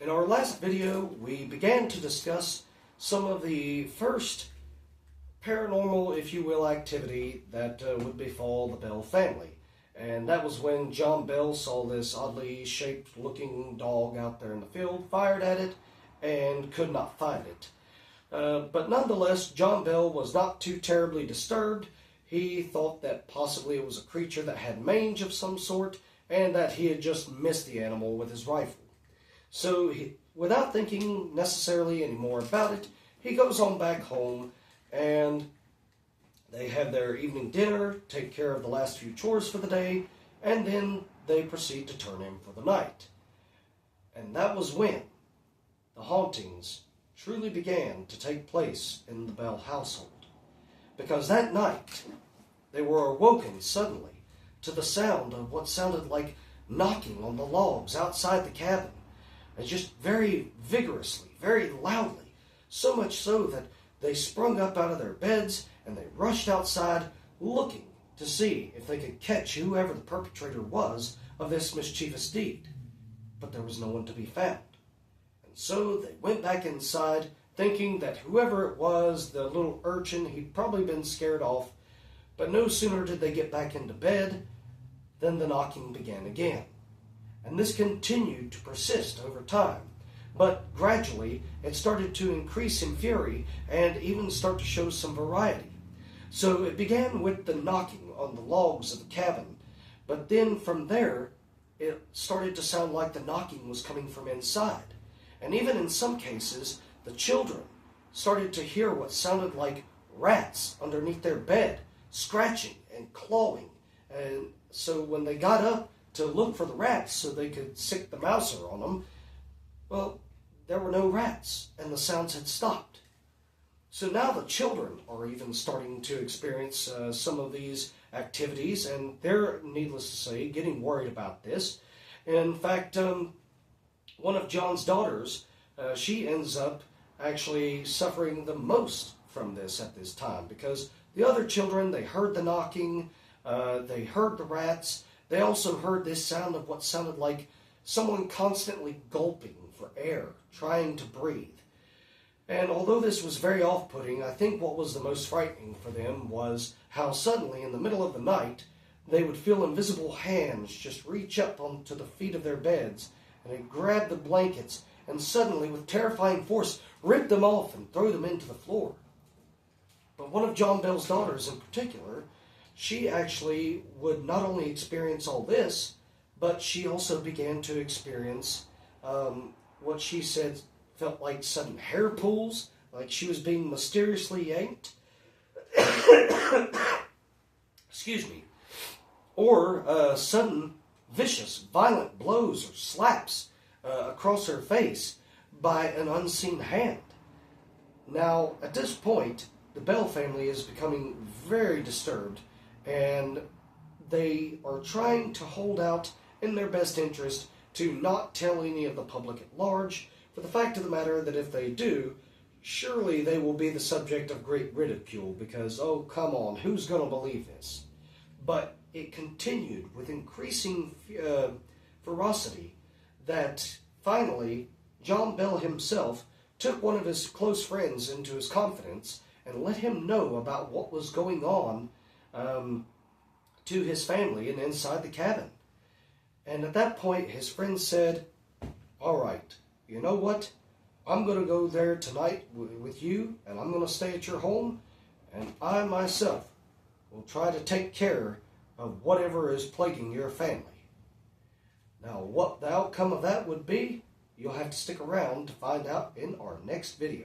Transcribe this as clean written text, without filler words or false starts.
In our last video, we began to discuss some of the first paranormal, if you will, activity that would befall the Bell family. And that was when John Bell saw this oddly shaped looking dog out there in the field, fired at it, and could not find it. But nonetheless, John Bell was not too terribly disturbed. He thought that possibly it was a creature that had mange of some sort, and that he had just missed the animal with his rifle. So, without thinking necessarily any more about it, he goes on back home, and they have their evening dinner, take care of the last few chores for the day, and then they proceed to turn in for the night. And that was when the hauntings truly began to take place in the Bell household. Because that night, they were awoken suddenly to the sound of what sounded like knocking on the logs outside the cabin, and just very vigorously, very loudly, so much so that they sprung up out of their beds and they rushed outside looking to see if they could catch whoever the perpetrator was of this mischievous deed. But there was no one to be found. And so they went back inside thinking that whoever it was, the little urchin, he'd probably been scared off. But no sooner did they get back into bed than the knocking began again. And this continued to persist over time. But gradually, it started to increase in fury and even start to show some variety. So it began with the knocking on the logs of the cabin. But then from there, it started to sound like the knocking was coming from inside. And even in some cases, the children started to hear what sounded like rats underneath their bed, scratching and clawing. And so when they got up to look for the rats so they could sick the mouser on them, well, there were no rats, and the sounds had stopped. So now the children are even starting to experience some of these activities, and they're, needless to say, getting worried about this. In fact, one of John's daughters, she ends up actually suffering the most from this at this time, because the other children, they heard the knocking, they heard the rats, they also heard this sound of what sounded like someone constantly gulping for air, trying to breathe. And although this was very off-putting, I think what was the most frightening for them was how suddenly, in the middle of the night, they would feel invisible hands just reach up onto the feet of their beds, and they'd grab the blankets, and suddenly, with terrifying force, rip them off and throw them into the floor. But one of John Bell's daughters in particular, she actually would not only experience all this, but she also began to experience what she said felt like sudden hair pulls, like she was being mysteriously yanked. Excuse me. Or sudden, vicious, violent blows or slaps across her face by an unseen hand. Now, at this point, the Bell family is becoming very disturbed, and they are trying to hold out in their best interest to not tell any of the public at large, for the fact of the matter that if they do, surely they will be the subject of great ridicule, because, oh, come on, who's going to believe this? But it continued with increasing ferocity that finally John Bell himself took one of his close friends into his confidence and let him know about what was going on to his family and inside the cabin. And at that point, his friend said, "All right, you know what? I'm going to go there tonight with you, and I'm going to stay at your home, and I myself will try to take care of whatever is plaguing your family." Now, what the outcome of that would be, you'll have to stick around to find out in our next video.